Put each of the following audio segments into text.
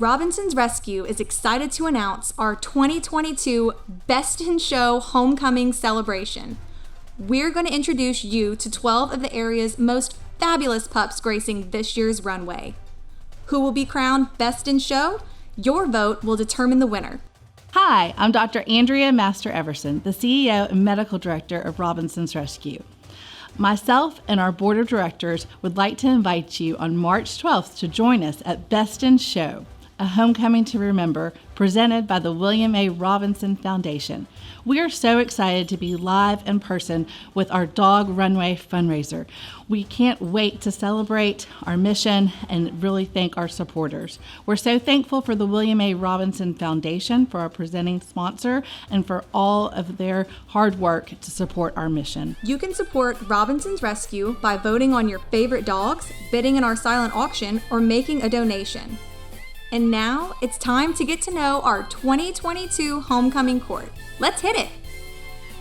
Robinson's Rescue is excited to announce our 2022 Best in Show Homecoming celebration. We're going to introduce you to 12 of the area's most fabulous pups gracing this year's runway. Who will be crowned Best in Show? Your vote will determine the winner. Hi, I'm Dr. Andrea Master-Everson, the CEO and Medical Director of Robinson's Rescue. Myself and our board of directors would like to invite you on March 12th to join us at Best in Show, a homecoming to remember, presented by the William A. Robinson Foundation. We are so excited to be live in person with our Dog Runway fundraiser. We can't wait to celebrate our mission and really thank our supporters. We're so thankful for the William A. Robinson Foundation, for our presenting sponsor, and for all of their hard work to support our mission. You can support Robinson's Rescue by voting on your favorite dogs, bidding in our silent auction, or making a donation. And now it's time to get to know our 2022 homecoming court. Let's hit it.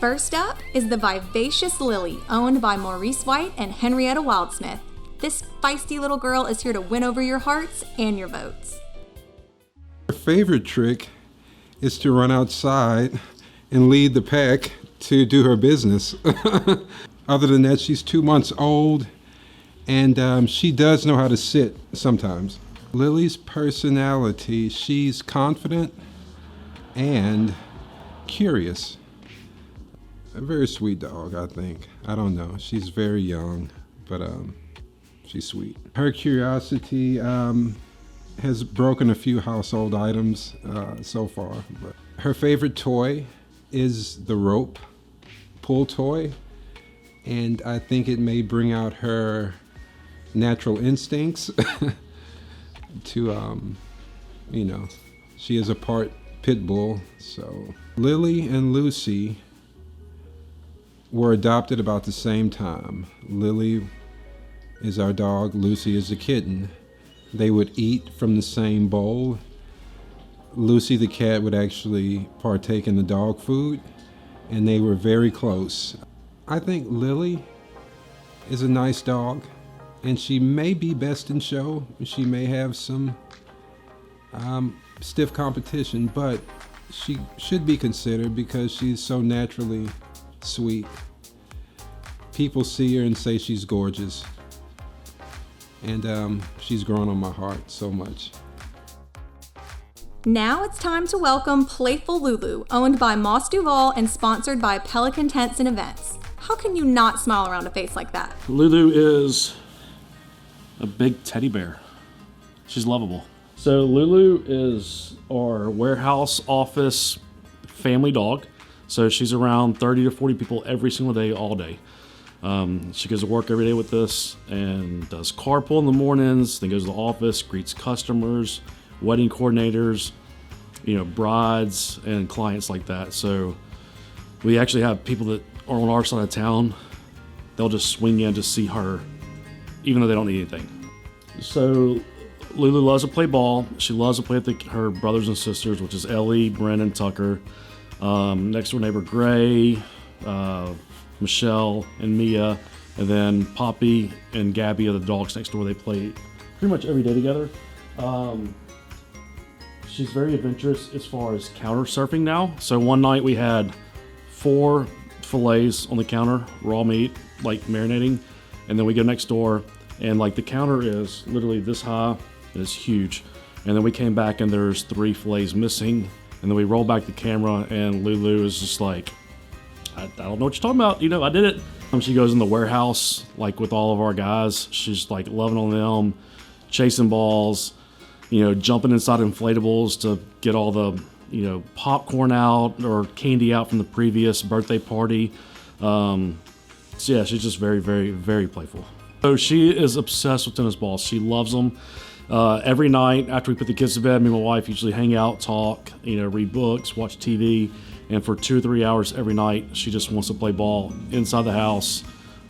First up is the vivacious Lily, owned by Maurice White and Henrietta Wildsmith. This feisty little girl is here to win over your hearts and your votes. Her favorite trick is to run outside and lead the pack to do her business. Other than that, she's 2 months old, and she does know how to sit sometimes. Lily's personality, she's confident and curious. A very sweet dog, I think. I don't know. She's very young, but she's sweet. Her curiosity has broken a few household items so far. But her favorite toy is the rope pull toy, and I think it may bring out her natural instincts. She is a part pit bull. So Lily and Lucy were adopted about the same time. Lily is our dog, Lucy is the kitten. They would eat from the same bowl. Lucy the cat would actually partake in the dog food, and they were very close. I think Lily is a nice dog, and she may be best in show. She may have some stiff competition, but she should be considered because she's so naturally sweet. People see her and say she's gorgeous, and she's grown on my heart so much. Now it's time to welcome Playful Lulu, owned by Moss Duval and sponsored by Pelican Tents and Events. How can you not smile around a face like that? Lulu is a big teddy bear. She's lovable. So Lulu is our warehouse office family dog. So she's around 30 to 40 people every single day, all day. She goes to work every day with us and does carpool in the mornings, then goes to the office, greets customers, wedding coordinators, brides and clients like that. So we actually have people that are on our side of town. They'll just swing in to see her, even though they don't need anything. So Lulu loves to play ball. She loves to play with her brothers and sisters, which is Ellie, Brennan, Tucker. Next door neighbor Gray, Michelle, and Mia. And then Poppy and Gabby are the dogs next door. They play pretty much every day together. She's very adventurous as far as counter surfing now. So one night we had 4 fillets on the counter, raw meat, like marinating. And then we go next door, and the counter is literally this high. It's huge. And then we came back and there's 3 fillets missing. And then we roll back the camera and Lulu is just like, I don't know what you're talking about. I did it. She goes in the warehouse, with all of our guys. She's loving on them, chasing balls, jumping inside inflatables to get all the, popcorn out or candy out from the previous birthday party. So yeah, she's just very, very, very playful. So she is obsessed with tennis balls. She loves them. Every night after we put the kids to bed, me and my wife usually hang out, talk, read books, watch TV. And for 2 or 3 hours every night, she just wants to play ball inside the house,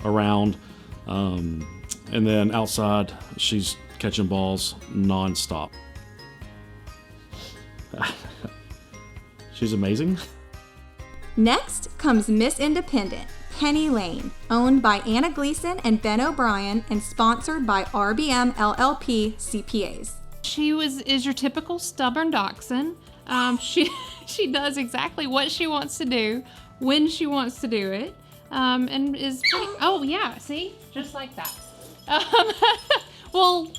around. And then outside, she's catching balls nonstop. She's amazing. Next comes Miss Independent, Penny Lane, owned by Anna Gleason and Ben O'Brien and sponsored by RBM LLP CPAs. she is your typical stubborn dachshund. She does exactly what she wants to do when she wants to do it, and is pretty, oh yeah, see, just like that. Well,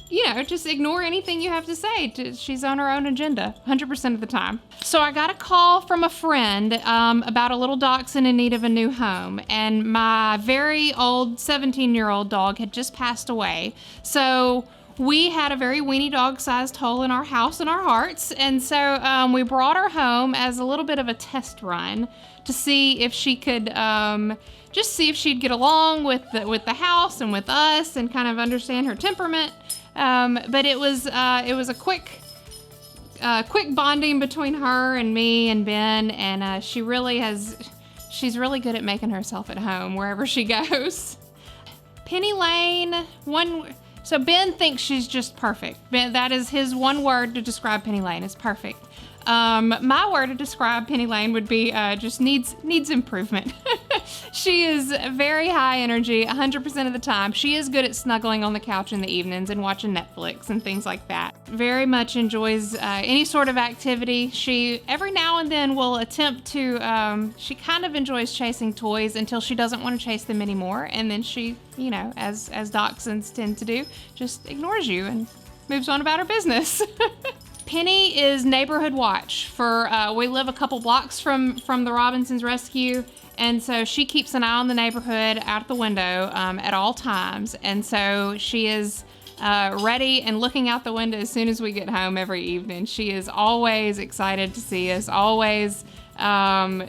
just ignore anything you have to say. She's on her own agenda 100% of the time. So I got a call from a friend about a little dachshund in need of a new home, and my very old 17-year-old dog had just passed away. So we had a very weenie dog-sized hole in our house and our hearts, and so we brought her home as a little bit of a test run to see if she could just see if she'd get along with the house and with us and kind of understand her temperament. But it was a quick bonding between her and me and Ben, and she's really good at making herself at home wherever she goes. Penny Lane, so Ben thinks she's just perfect. Ben, that is his one word to describe Penny Lane, is perfect. My word to describe Penny Lane would be just needs improvement. She is very high energy 100% of the time. She is good at snuggling on the couch in the evenings and watching Netflix and things like that. Very much enjoys any sort of activity. She every now and then will attempt to, she kind of enjoys chasing toys until she doesn't want to chase them anymore. And then she, as dachshunds tend to do, just ignores you and moves on about her business. Penny is neighborhood watch for, we live a couple blocks from the Robinsons Rescue, and so she keeps an eye on the neighborhood out the window at all times, and so she is ready and looking out the window as soon as we get home every evening. She is always excited to see us, always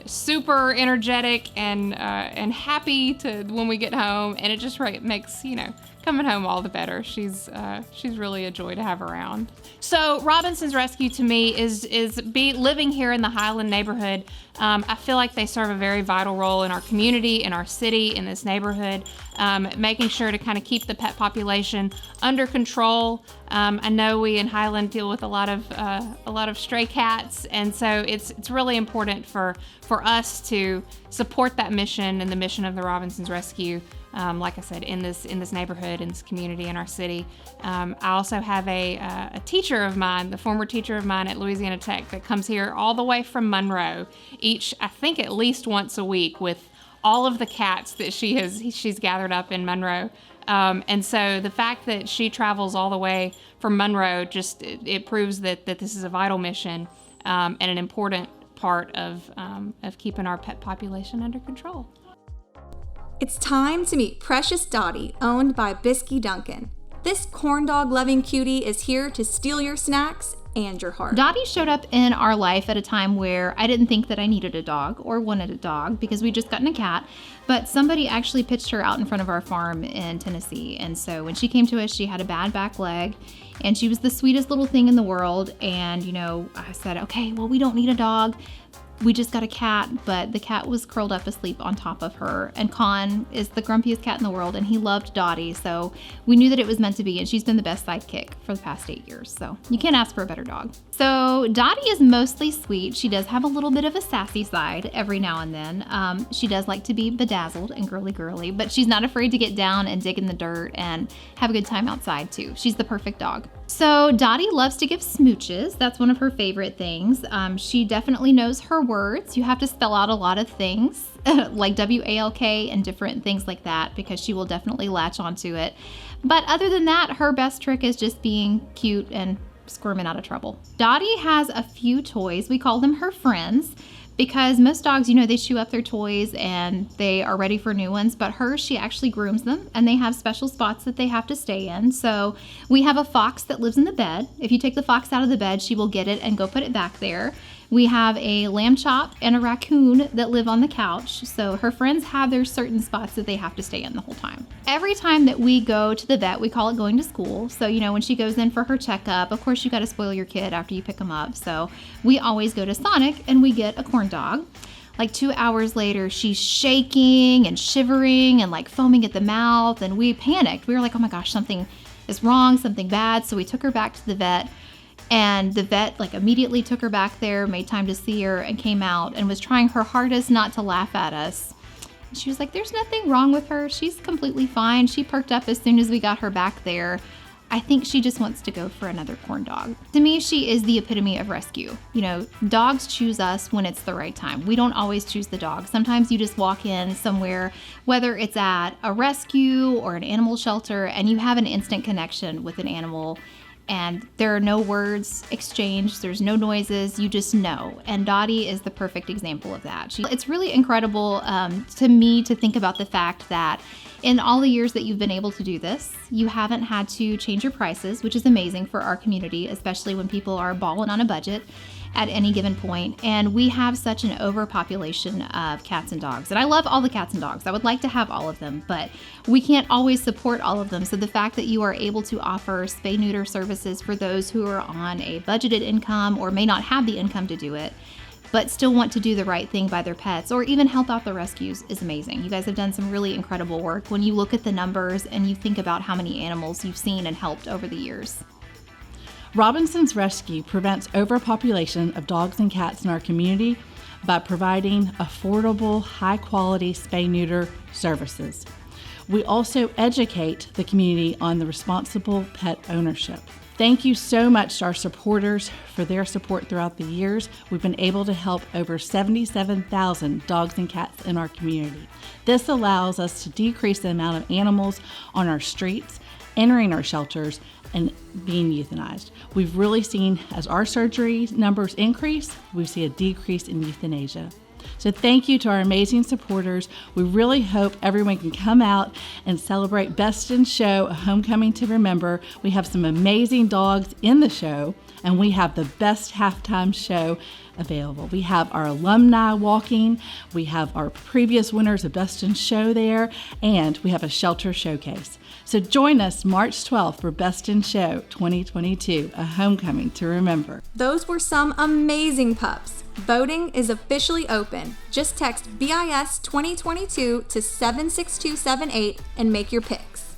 super energetic and happy when we get home, and it just makes coming home all the better. She's really a joy to have around. So Robinson's Rescue to me is living here in the Highland neighborhood. I feel like they serve a very vital role in our community, in our city, in this neighborhood, making sure to kind of keep the pet population under control. I know we in Highland deal with a lot of stray cats, and so it's really important for us to support that mission and the mission of the Robinsons Rescue. Like I said, in this neighborhood, in this community, in our city. I also have a teacher of mine, the former teacher of mine at Louisiana Tech, that comes here all the way from Monroe, I think at least once a week, with all of the cats that she's gathered up in Monroe. And so the fact that she travels all the way from Monroe, it proves that this is a vital mission and an important part of keeping our pet population under control. It's time to meet Precious Dottie, owned by Bisky Duncan. This corn dog loving cutie is here to steal your snacks and your heart. Dottie showed up in our life at a time where I didn't think that I needed a dog or wanted a dog because we just gotten a cat, but somebody actually pitched her out in front of our farm in Tennessee. And so when she came to us, she had a bad back leg and she was the sweetest little thing in the world. And, I said, okay, well, we don't need a dog. We just got a cat, but the cat was curled up asleep on top of her. And Con is the grumpiest cat in the world, and he loved Dottie, so we knew that it was meant to be, and she's been the best sidekick for the past 8 years, so you can't ask for a better dog. So Dottie is mostly sweet. She does have a little bit of a sassy side every now and then. She does like to be bedazzled and girly, but she's not afraid to get down and dig in the dirt and have a good time outside too. She's the perfect dog. So Dottie loves to give smooches. That's one of her favorite things. She definitely knows her words. You have to spell out a lot of things like WALK and different things like that because she will definitely latch onto it. But other than that, her best trick is just being cute and squirming out of trouble. Dottie has a few toys. We call them her friends because most dogs, they chew up their toys and they are ready for new ones, but hers, she actually grooms them and they have special spots that they have to stay in. So we have a fox that lives in the bed. If you take the fox out of the bed, she will get it and go put it back there. We have a lamb chop and a raccoon that live on the couch. So her friends have their certain spots that they have to stay in the whole time. Every time that we go to the vet, we call it going to school. So, when she goes in for her checkup, of course you got to spoil your kid after you pick them up. So we always go to Sonic and we get a corn dog. Like 2 hours later, she's shaking and shivering and like foaming at the mouth. And we panicked. We were like, oh my gosh, something is wrong, something bad. So we took her back to the vet. And the vet immediately took her back there, made time to see her, and came out and was trying her hardest not to laugh at us. She was like, there's nothing wrong with her. She's completely fine. She perked up as soon as we got her back there. I think she just wants to go for another corn dog. To me, she is the epitome of rescue. You know, dogs choose us when it's the right time. We don't always choose the dog. Sometimes you just walk in somewhere, whether it's at a rescue or an animal shelter, and you have an instant connection with an animal, and there are no words exchanged, there's no noises, you just know. And Dottie is the perfect example of that. It's really incredible to me to think about the fact that in all the years that you've been able to do this, you haven't had to change your prices, which is amazing for our community, especially when people are balling on a budget at any given point. And we have such an overpopulation of cats and dogs. And I love all the cats and dogs. I would like to have all of them, but we can't always support all of them. So the fact that you are able to offer spay-neuter services for those who are on a budgeted income or may not have the income to do it, but still want to do the right thing by their pets or even help out the rescues is amazing. You guys have done some really incredible work when you look at the numbers and you think about how many animals you've seen and helped over the years. Robinson's Rescue prevents overpopulation of dogs and cats in our community by providing affordable, high-quality spay-neuter services. We also educate the community on the responsible pet ownership. Thank you so much to our supporters for their support throughout the years. We've been able to help over 77,000 dogs and cats in our community. This allows us to decrease the amount of animals on our streets, entering our shelters, and being euthanized. We've really seen, as our surgery numbers increase, we see a decrease in euthanasia. So thank you to our amazing supporters. We really hope everyone can come out and celebrate Best in Show, a homecoming to remember. We have some amazing dogs in the show, and we have the best halftime show available. We have our alumni walking, we have our previous winners of Best in Show there, and we have a shelter showcase. So join us March 12th for Best in Show 2022, a homecoming to remember. Those were some amazing pups. Voting is officially open. Just text BIS 2022 to 76278 and make your picks.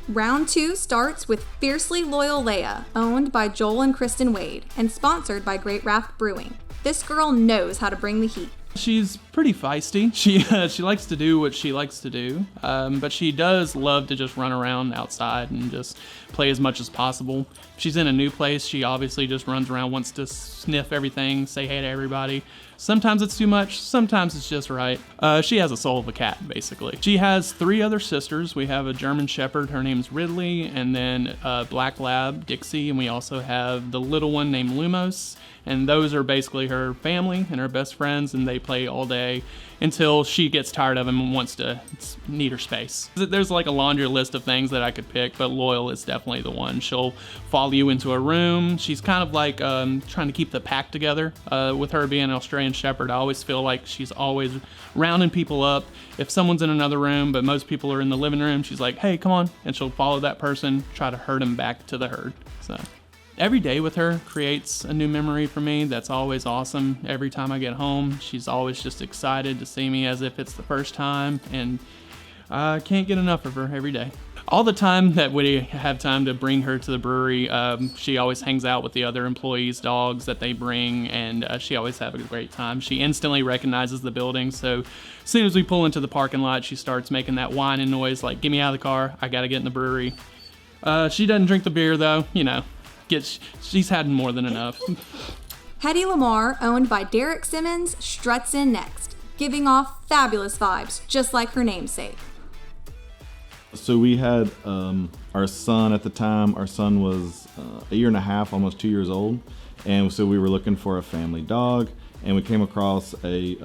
Round 2 starts with Fiercely Loyal Leia, owned by Joel and Kristen Wade, and sponsored by Great Raft Brewing. This girl knows how to bring the heat. She's pretty feisty. She likes to do what she likes to do, but she does love to just run around outside and just play as much as possible. If she's in a new place, she obviously just runs around, wants to sniff everything, say hey to everybody. Sometimes it's too much, sometimes it's just right. She has a soul of a cat, basically. She has 3 other sisters. We have a German Shepherd, her name's Ridley, and then a Black Lab, Dixie, and we also have the little one named Lumos. And those are basically her family and her best friends, and they play all day until she gets tired of them and wants to need her space. There's like a laundry list of things that I could pick, but Loyal is definitely the one. She'll follow you into a room. She's kind of like trying to keep the pack together. With her being an Australian Shepherd, I always feel like she's always rounding people up. If someone's in another room, but most people are in the living room, she's like, hey, come on. And she'll follow that person, try to herd them back to the herd. So every day with her creates a new memory for me. That's always awesome. Every time I get home, she's always just excited to see me as if it's the first time, and I can't get enough of her every day. All the time that we have time to bring her to the brewery, she always hangs out with the other employees' dogs that they bring, and she always has a great time. She instantly recognizes the building, so as soon as we pull into the parking lot, she starts making that whining noise like, get me out of the car, I gotta get in the brewery. She doesn't drink the beer though, you know. She's had more than enough. Hetty Lamar, owned by Derek Simmons, struts in next, giving off fabulous vibes, just like her namesake. So we had our son at the time. Our son was a year and a half, almost 2 years old, and so we were looking for a family dog, and we came across a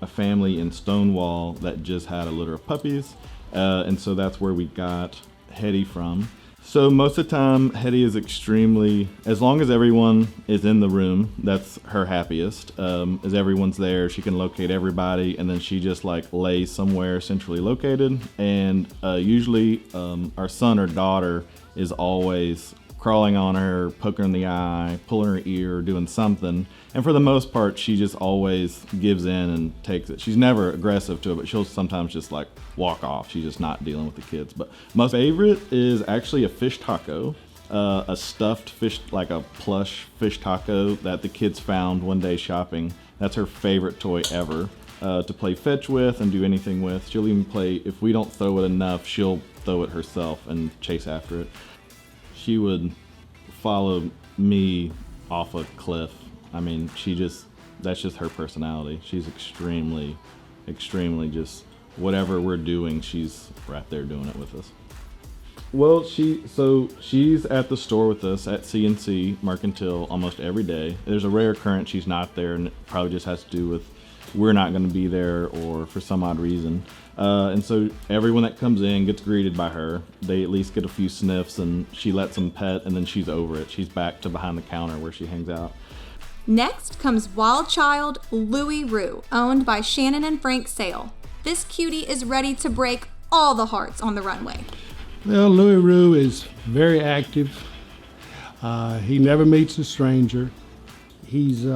family in Stonewall that just had a litter of puppies, and so that's where we got Hetty from. So most of the time, Hetty is extremely, as long as everyone is in the room, that's her happiest. As everyone's there, she can locate everybody, and then she just like lays somewhere centrally located. And usually our son or daughter is always crawling on her, poking her in the eye, pulling her ear, doing something. And for the most part, she just always gives in and takes it. She's never aggressive to it, but she'll sometimes just like walk off. She's just not dealing with the kids. But my favorite is actually a fish taco, a stuffed fish, like a plush fish taco that the kids found one day shopping. That's her favorite toy ever to play fetch with and do anything with. She'll even play, if we don't throw it enough, she'll throw it herself and chase after it. she would follow me off a cliff. I mean, that's just her personality. She's extremely just whatever we're doing, she's right there doing it with us. Well, she's at the store with us at C&C Mercantile almost every day. There's a rare occurrence she's not there, and it probably just has to do with we're not going to be there or for some odd reason. And so everyone that comes in gets greeted by her. They at least get a few sniffs, and she lets them pet, and then she's over it. She's back to behind the counter where she hangs out. Next comes wild child Louie Roo, owned by Shannon and Frank Sale. This cutie is ready to break all the hearts on the runway. Well, Louie Roo is very active. He never meets a stranger. He's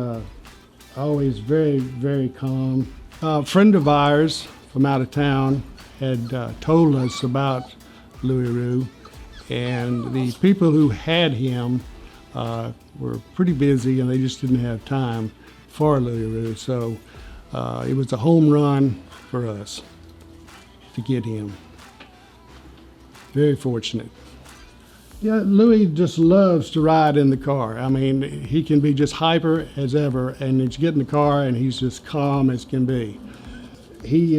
always very, very calm. A friend of ours from out of town had told us about Louie Roo, and the people who had him were pretty busy, and they just didn't have time for Louie Roo. So it was a home run for us to get him. Very fortunate. Yeah, Louie just loves to ride in the car. I mean, he can be just hyper as ever, and he's get in the car and he's just calm as can be. He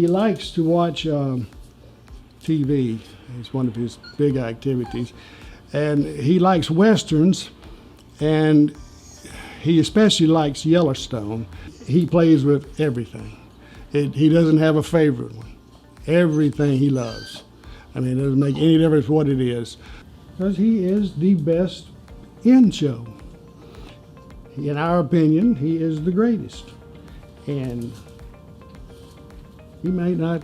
likes to watch TV. It's one of his big activities. And he likes Westerns, and he especially likes Yellowstone. He plays with everything. He doesn't have a favorite one. Everything he loves. I mean, it doesn't make any difference what it is, because he is the best in show. In our opinion, he is the greatest. And he may not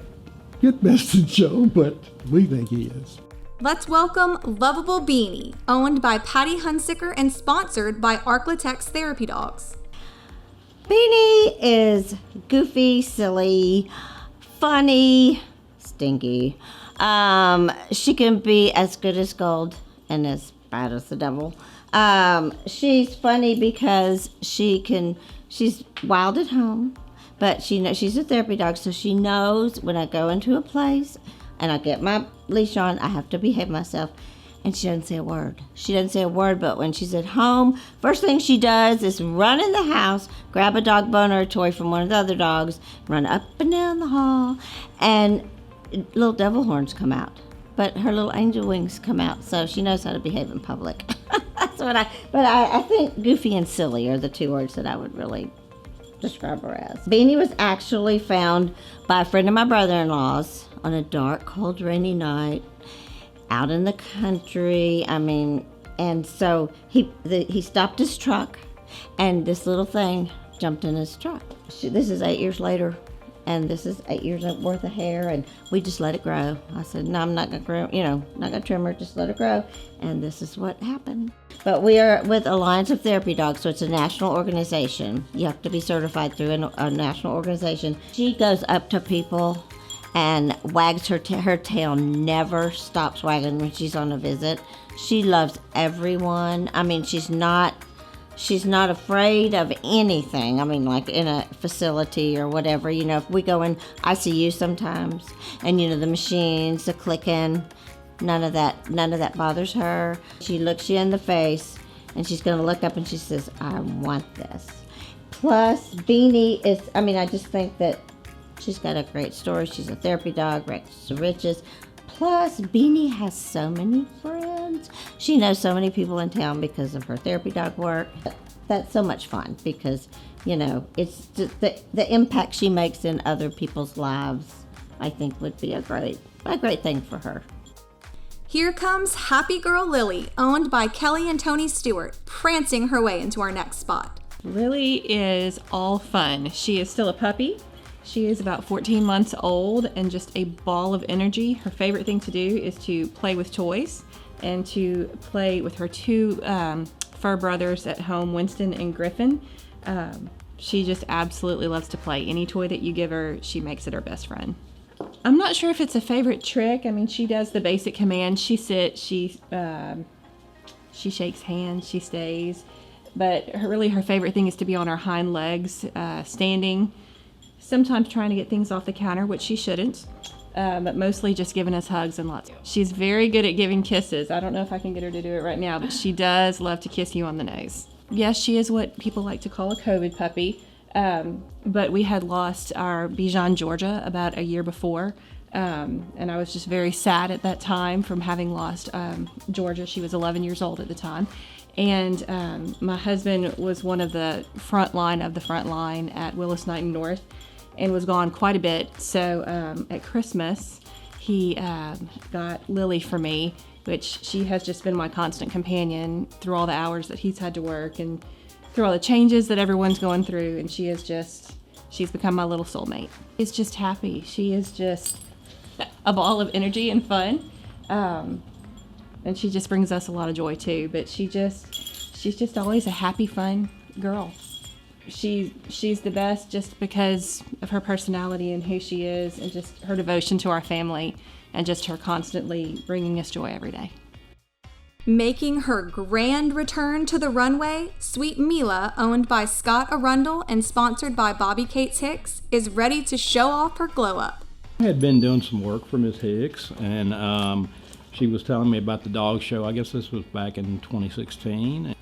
get best in show, but we think he is. Let's welcome Lovable Beanie, owned by Patty Hunsicker and sponsored by Arklatex Therapy Dogs. Beanie is goofy, silly, funny, stinky. She can be as good as gold and as bad as the devil. She's funny because she's wild at home, but she's a therapy dog, so she knows when I go into a place and I get my leash on, I have to behave myself. And she doesn't say a word. She doesn't say a word, but when she's at home, first thing she does is run in the house, grab a dog bone or a toy from one of the other dogs, run up and down the hall, and little devil horns come out. But her little angel wings come out, so she knows how to behave in public. That's what I think goofy and silly are the two words that I would really describe her as. Beanie was actually found by a friend of my brother-in-law's on a dark, cold, rainy night out in the country. I mean, and so he stopped his truck, and this little thing jumped in his truck. This is 8 years later, and this is 8 years worth of hair, and we just let it grow. I said, no, I'm not gonna grow, not gonna trim her, just let it grow. And this is what happened. But we are with Alliance of Therapy Dogs, so it's a national organization. You have to be certified through a national organization. She goes up to people and wags her tail, never stops wagging when she's on a visit. She loves everyone. I mean, she's not afraid of anything. I mean, like in a facility or whatever, if we go in ICU sometimes, and the machines, the clicking, none of that bothers her. She looks you in the face, and she's gonna look up and she says, I want this. Plus, Beanie is, I just think that she's got a great story. She's a therapy dog, rags to riches. Plus, Beanie has so many friends. She knows so many people in town because of her therapy dog work. That's so much fun because, it's just the impact she makes in other people's lives, I think would be a great thing for her. Here comes Happy Girl Lily, owned by Kelly and Tony Stewart, prancing her way into our next spot. Lily is all fun. She is still a puppy. She is about 14 months old and just a ball of energy. Her favorite thing to do is to play with toys and to play with her two fur brothers at home, Winston and Griffin. She just absolutely loves to play. Any toy that you give her, she makes it her best friend. I'm not sure if it's a favorite trick. She does the basic commands. She sits, she shakes hands, she stays. But her favorite thing is to be on her hind legs, standing, sometimes trying to get things off the counter, which she shouldn't. but mostly just giving us hugs and lots. She's very good at giving kisses. I don't know if I can get her to do it right now, but she does love to kiss you on the nose. Yes, she is what people like to call a COVID puppy, but we had lost our Bichon Georgia about a year before, and I was just very sad at that time from having lost Georgia. She was 11 years old at the time. And my husband was one of the front line at Willis Knighton North and was gone quite a bit. So at Christmas, he got Lily for me, which she has just been my constant companion through all the hours that he's had to work and through all the changes that everyone's going through. And she's become my little soulmate. She's just happy. She is just a ball of energy and fun. And she just brings us a lot of joy too, but she's just always a happy, fun girl. She's the best just because of her personality and who she is and just her devotion to our family and just her constantly bringing us joy every day. Making her grand return to the runway, Sweet Mila, owned by Scott Arundel and sponsored by Bobby Cates Hicks, is ready to show off her glow up. I had been doing some work for Miss Hicks, and she was telling me about the dog show. I guess this was back in 2016.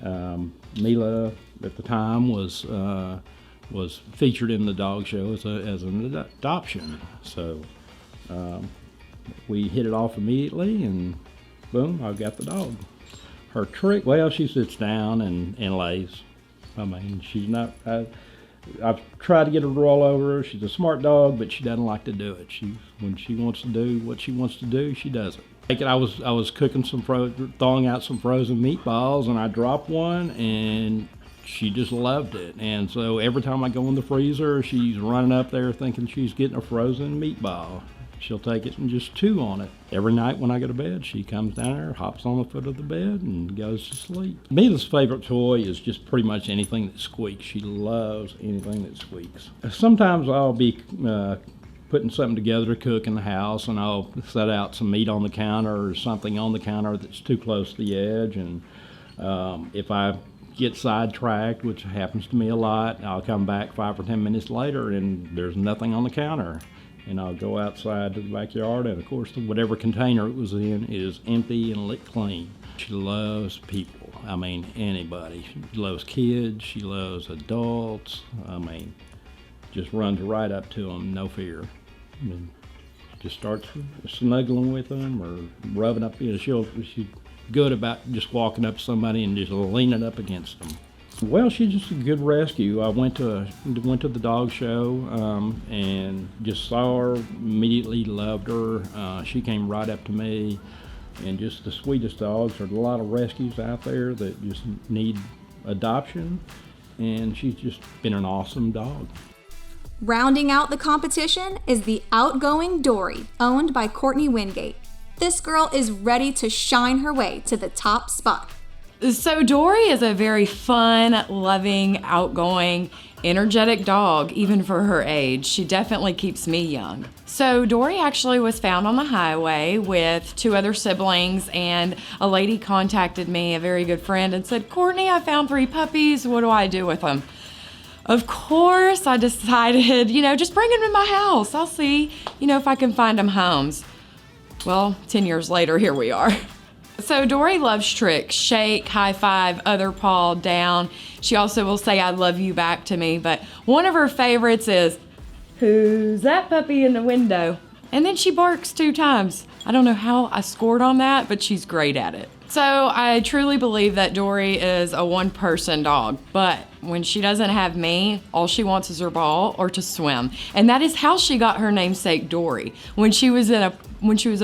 Mila at the time was featured in the dog show as an adoption. So we hit it off immediately, and boom, I got the dog. Her trick, well, she sits down and lays. I mean, she's not. I've tried to get her to roll over. She's a smart dog, but she doesn't like to do it. When she wants to do what she wants to do, she does it. I was cooking thawing out some frozen meatballs, and I dropped one, and she just loved it. And so every time I go in the freezer, she's running up there thinking she's getting a frozen meatball. She'll take it and just chew on it. Every night when I go to bed, she comes down there, hops on the foot of the bed, and goes to sleep. Mila's favorite toy is just pretty much anything that squeaks. She loves anything that squeaks. Sometimes I'll be putting something together to cook in the house, and I'll set out some meat on the counter or something on the counter that's too close to the edge. And if I get sidetracked, which happens to me a lot, I'll come back 5 or 10 minutes later and there's nothing on the counter. And I'll go outside to the backyard, and of course whatever container it was in is empty and licked clean. She loves people. I mean, anybody. She loves kids, she loves adults. I mean, just runs right up to them, no fear. I mean, just starts snuggling with them or rubbing up. She's good about just walking up to somebody and just leaning up against them. Well, she's just a good rescue. I went to the dog show and just saw her, immediately loved her. She came right up to me, and just the sweetest dogs. There's a lot of rescues out there that just need adoption, and she's just been an awesome dog. Rounding out the competition is the outgoing Dory, owned by Courtney Wingate. This girl is ready to shine her way to the top spot. So Dory is a very fun, loving, outgoing, energetic dog, even for her age. She definitely keeps me young. So Dory actually was found on the highway with 2 other siblings, and a lady contacted me, a very good friend, and said, "Courtney, I found 3 puppies. What do I do with them?" Of course, I decided, just bring them to my house. I'll see, if I can find them homes. Well, 10 years later, here we are. So Dory loves tricks, shake, high five, other paw down. She also will say, "I love you" back to me, but one of her favorites is, "Who's that puppy in the window?" And then she barks 2 times. I don't know how I scored on that, but she's great at it. So I truly believe that Dory is a one-person dog, but when she doesn't have me, all she wants is her ball or to swim. And that is how she got her namesake Dory. When she was a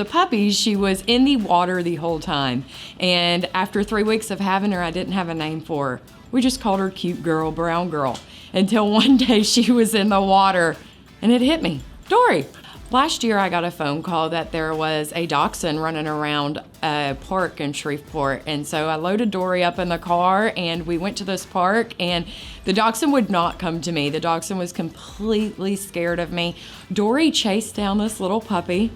puppy, she was in the water the whole time. And after 3 weeks of having her, I didn't have a name for her. We just called her Cute Girl, Brown Girl, until one day she was in the water and it hit me, Dory. Last year, I got a phone call that there was a dachshund running around a park in Shreveport. And so I loaded Dory up in the car and we went to this park, and the dachshund would not come to me. The dachshund was completely scared of me. Dory chased down this little puppy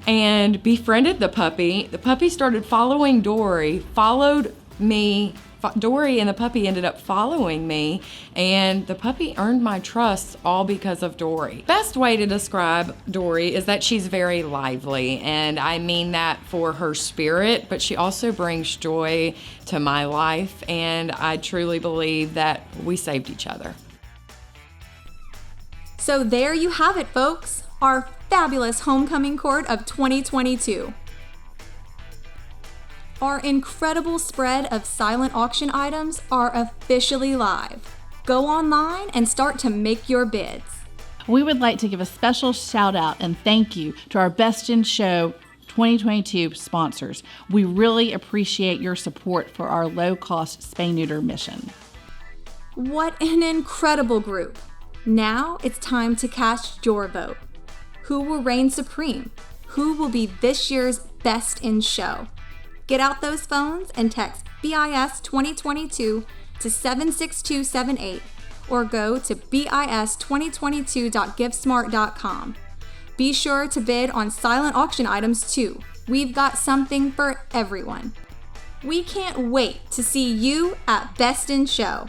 and befriended the puppy. The puppy started following Dory, followed me, Dory and the puppy ended up following me, and the puppy earned my trust all because of Dory. Best way to describe Dory is that she's very lively, and I mean that for her spirit, but she also brings joy to my life, and I truly believe that we saved each other. So there you have it, folks, our fabulous homecoming court of 2022. Our incredible spread of silent auction items are officially live. Go online and start to make your bids. We would like to give a special shout out and thank you to our Best in Show 2022 sponsors. We really appreciate your support for our low-cost spay-neuter mission. What an incredible group. Now it's time to cast your vote. Who will reign supreme? Who will be this year's Best in Show? Get out those phones and text BIS 2022 to 76278 or go to bis2022.givesmart.com. Be sure to bid on silent auction items too. We've got something for everyone. We can't wait to see you at Best in Show.